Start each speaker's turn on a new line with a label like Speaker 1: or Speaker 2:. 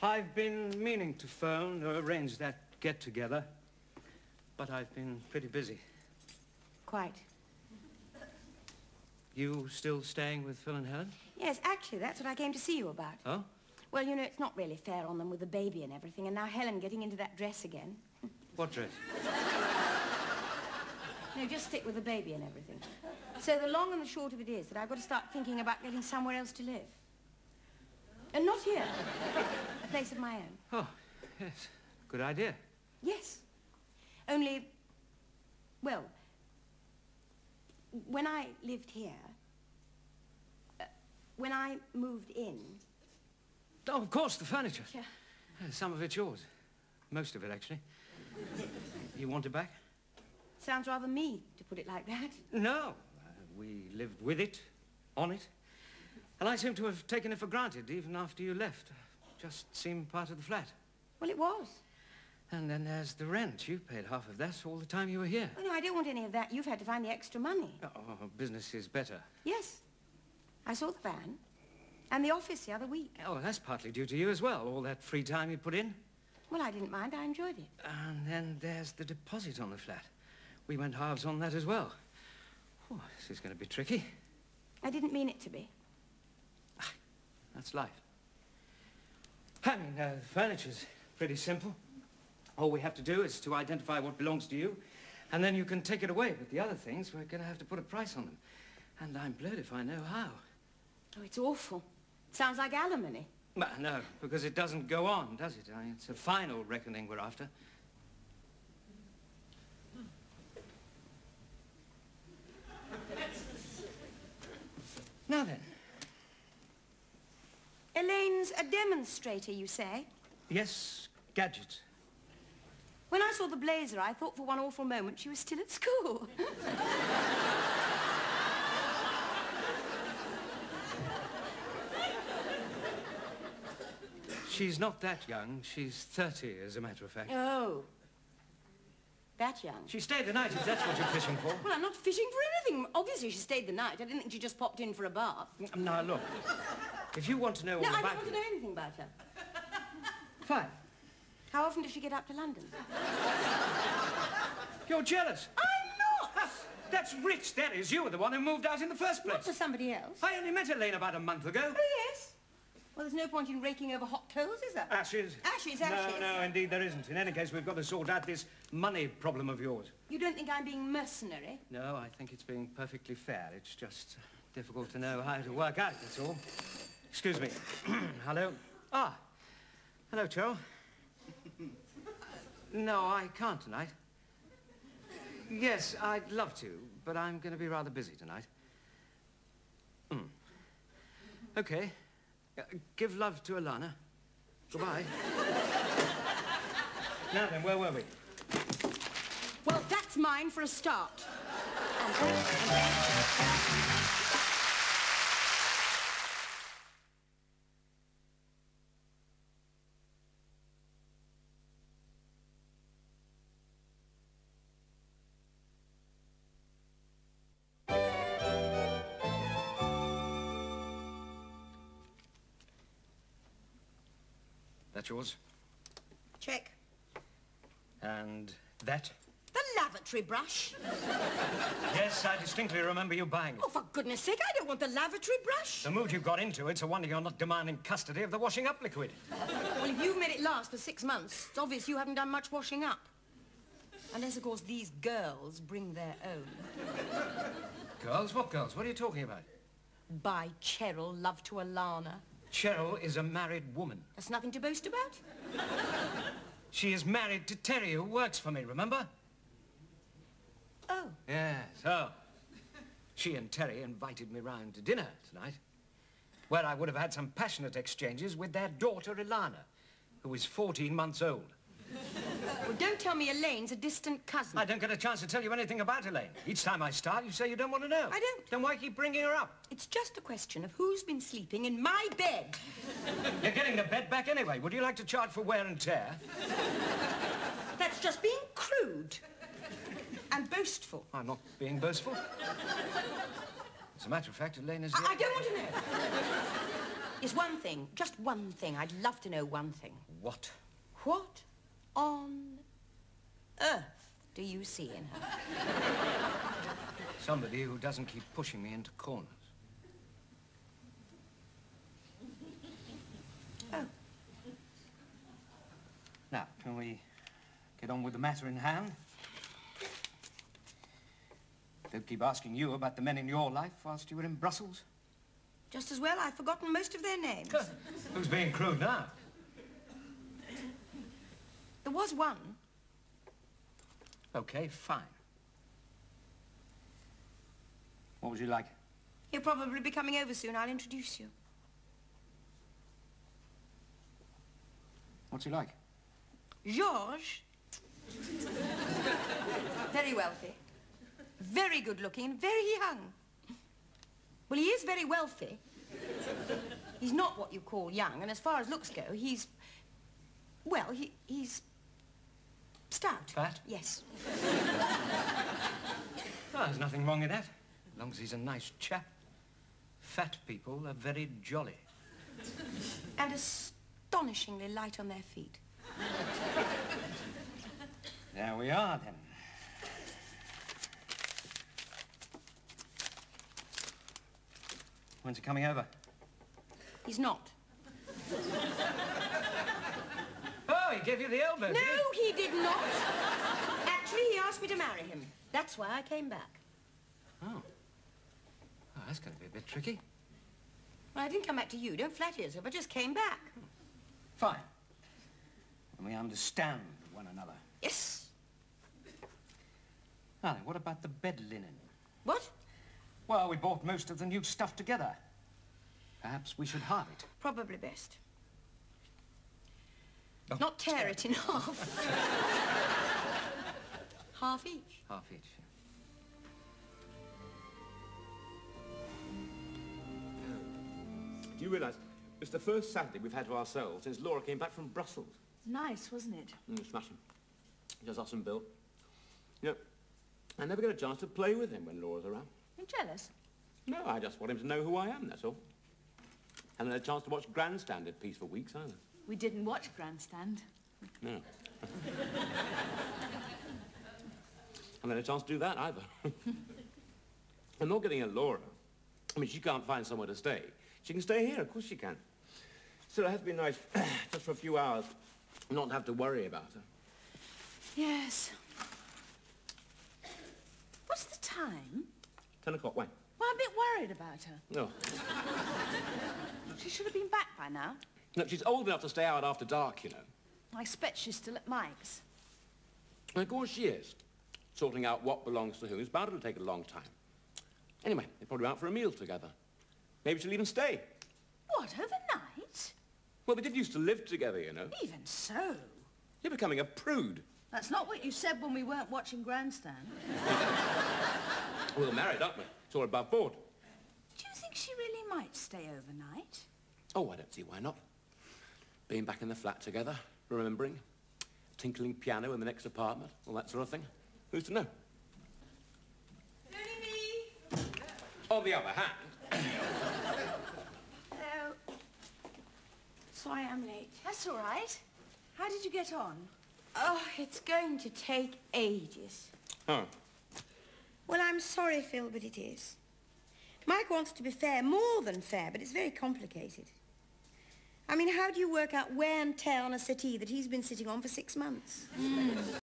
Speaker 1: I've been meaning to phone or arrange that get-together, but I've been pretty busy.
Speaker 2: Quite.
Speaker 1: You still staying with Phil and Helen?
Speaker 2: Yes, actually, that's what I came to see you about.
Speaker 1: Oh?
Speaker 2: Well, you know, it's not really fair on them with the baby and everything, and now Helen getting into that dress again.
Speaker 1: What dress?
Speaker 2: No, just stick with the baby and everything. So the long and the short of it is that I've got to start thinking about getting somewhere else to live. And not here. A place of my own.
Speaker 1: Oh, yes. Good idea.
Speaker 2: Yes. Only, well, when I lived here, when I moved in...
Speaker 1: Oh, of course, the furniture.
Speaker 2: Yeah.
Speaker 1: Some of it's yours. Most of it, actually. You want it back?
Speaker 2: Sounds rather mean to put it like that.
Speaker 1: No. We lived with it, on it. And I seem to have taken it for granted, even after you left. Just seemed part of the flat.
Speaker 2: Well, it was.
Speaker 1: And then there's the rent. You paid half of that all the time you were here.
Speaker 2: Oh, no, I don't want any of that. You've had to find the extra money.
Speaker 1: Oh, business is better.
Speaker 2: Yes. I saw the van. And the office the other week.
Speaker 1: Oh, that's partly due to you as well, all that free time you put in.
Speaker 2: Well, I didn't mind. I enjoyed it.
Speaker 1: And then there's the deposit on the flat. We went halves on that as well. Oh, this is going to be tricky.
Speaker 2: I didn't mean it to be.
Speaker 1: That's life. I mean, the furniture's pretty simple. All we have to do is to identify what belongs to you, and then you can take it away. But the other things, we're going to have to put a price on them. And I'm blurred if I know how.
Speaker 2: Oh, it's awful. Sounds like alimony.
Speaker 1: Well, no, because it doesn't go on, does it? I mean, it's a final reckoning we're after. Now then.
Speaker 2: Elaine's a demonstrator, you say?
Speaker 1: Yes, gadgets.
Speaker 2: When I saw the blazer, I thought for one awful moment she was still at school.
Speaker 1: She's not that young. She's 30, as a matter of fact.
Speaker 2: Oh. That young?
Speaker 1: She stayed the night, if that's what you're fishing for.
Speaker 2: Well, I'm not fishing for anything. Obviously, she stayed the night. I didn't think she just popped in for a bath.
Speaker 1: Now, look. If you want to know all
Speaker 2: No,
Speaker 1: about
Speaker 2: I don't want to know anything about her.
Speaker 1: Fine.
Speaker 2: How often does she get up to London?
Speaker 1: You're jealous.
Speaker 2: I'm not!
Speaker 1: That's rich, that is. You were the one who moved out in the first place.
Speaker 2: Not to somebody else.
Speaker 1: I only met Elaine about a month ago.
Speaker 2: Oh, yes. Well, there's no point in raking over hot coals, is there?
Speaker 1: Ashes.
Speaker 2: Ashes, ashes.
Speaker 1: No, indeed there isn't. In any case, we've got to sort out this money problem of yours.
Speaker 2: You don't think I'm being mercenary?
Speaker 1: No, I think it's being perfectly fair. It's just difficult to know how to work out, that's all. Excuse me. Hello? Ah. Hello, Cheryl. No, I can't tonight. Yes, I'd love to, but I'm going to be rather busy tonight. Okay. Give love to Alana. Goodbye. Now then, where were we?
Speaker 2: Well, that's mine for a start.
Speaker 1: That's yours?
Speaker 2: Check.
Speaker 1: And that?
Speaker 2: The lavatory brush.
Speaker 1: Yes, I distinctly remember you buying it.
Speaker 2: Oh, for goodness sake, I don't want the lavatory brush.
Speaker 1: The mood you've got into, it's a wonder you're not demanding custody of the washing up liquid.
Speaker 2: Well, if you've made it last for 6 months, it's obvious you haven't done much washing up. Unless, of course, these girls bring their own.
Speaker 1: Girls? What girls? What are you talking about?
Speaker 2: By Cheryl, love to Alana.
Speaker 1: Cheryl is a married woman.
Speaker 2: That's nothing to boast about.
Speaker 1: She is married to Terry, who works for me, remember?
Speaker 2: Oh.
Speaker 1: Yes, oh. She and Terry invited me round to dinner tonight, where I would have had some passionate exchanges with their daughter, Ilana, who is 14 months old.
Speaker 2: Well, don't tell me Elaine's a distant cousin.
Speaker 1: I don't get a chance to tell you anything about Elaine. Each time I start, you say you don't want to know.
Speaker 2: I don't.
Speaker 1: Then why keep bringing her up?
Speaker 2: It's just a question of who's been sleeping in my bed.
Speaker 1: You're getting the bed back anyway. Would you like to charge for wear and tear?
Speaker 2: That's just being crude and boastful.
Speaker 1: I'm not being boastful. As a matter of fact, Elaine is...
Speaker 2: I don't want to know. Yes, one thing. Just one thing. I'd love to know one thing.
Speaker 1: What?
Speaker 2: What on earth do you see in her?
Speaker 1: Somebody who doesn't keep pushing me into corners.
Speaker 2: Oh.
Speaker 1: Now, can we get on with the matter in hand? Don't keep asking you about the men in your life whilst you were in Brussels.
Speaker 2: Just as well, I've forgotten most of their names.
Speaker 1: Who's being crude now?
Speaker 2: There was one.
Speaker 1: Okay, fine. What was he like?
Speaker 2: He'll probably be coming over soon. I'll introduce you.
Speaker 1: What's he like?
Speaker 2: Georges. Very wealthy. Very good-looking, very young. Well, he is very wealthy. He's not what you call young, and as far as looks go, he's... Well, he's... stout.
Speaker 1: Fat?
Speaker 2: Yes.
Speaker 1: Well, there's nothing wrong with that, as long as he's a nice chap. Fat people are very jolly.
Speaker 2: And astonishingly light on their feet.
Speaker 1: There we are, then. When's he coming over?
Speaker 2: He's not.
Speaker 1: Oh, he gave you the elbow, did he?
Speaker 2: No, he did not. Actually, he asked me to marry him. That's why I came back.
Speaker 1: Oh. Oh, that's going to be a bit tricky.
Speaker 2: Well, I didn't come back to you. Don't flatter yourself. I just came back.
Speaker 1: Fine. And we understand one another.
Speaker 2: Yes.
Speaker 1: Now then, what about the bed linen?
Speaker 2: What?
Speaker 1: Well, we bought most of the new stuff together. Perhaps we should halve it.
Speaker 2: Probably best.
Speaker 1: Oh,
Speaker 2: Not tear it in half. Half each.
Speaker 1: Half each.
Speaker 3: Do you realise it's the first Saturday we've had to ourselves since Laura came back from Brussels?
Speaker 4: Nice, wasn't it?
Speaker 3: Smashing. Just us and Bill. You know, I never get a chance to play with him when Laura's around.
Speaker 4: You're jealous?
Speaker 3: No, I just want him to know who I am, that's all. Haven't had a chance to watch Grandstand at peace for weeks, either.
Speaker 4: We didn't watch Grandstand.
Speaker 3: No. Haven't had a chance to do that, either. I'm not getting at Laura. I mean, she can't find somewhere to stay. She can stay here, of course she can. Still, it has been nice, just for a few hours, not to have to worry about her.
Speaker 4: Yes. What's the time?
Speaker 3: 10 o'clock, when?
Speaker 4: Well, I'm a bit worried about her.
Speaker 3: No.
Speaker 4: She should have been back by now.
Speaker 3: No, she's old enough to stay out after dark, you know.
Speaker 4: I expect she's still at Mike's.
Speaker 3: And of course she is. Sorting out what belongs to who is bound to take a long time. Anyway, they're probably out for a meal together. Maybe she'll even stay.
Speaker 4: What, overnight?
Speaker 3: Well, they did used to live together, you know.
Speaker 4: Even so.
Speaker 3: You're becoming a prude.
Speaker 4: That's not what you said when we weren't watching Grandstand.
Speaker 3: We're married, aren't we? It's all above board.
Speaker 4: Do you think she really might stay overnight?
Speaker 3: Oh, I don't see why not. Being back in the flat together, remembering, tinkling piano in the next apartment, all that sort of thing. Who's to know? On the other hand...
Speaker 2: Hello. Sorry I'm late.
Speaker 4: That's all right. How did you get on?
Speaker 2: Oh, it's going to take ages.
Speaker 3: Oh.
Speaker 2: Well, I'm sorry, Phil, but it is. Mike wants to be fair, more than fair, but it's very complicated. I mean, how do you work out wear and tear on a settee that he's been sitting on for 6 months?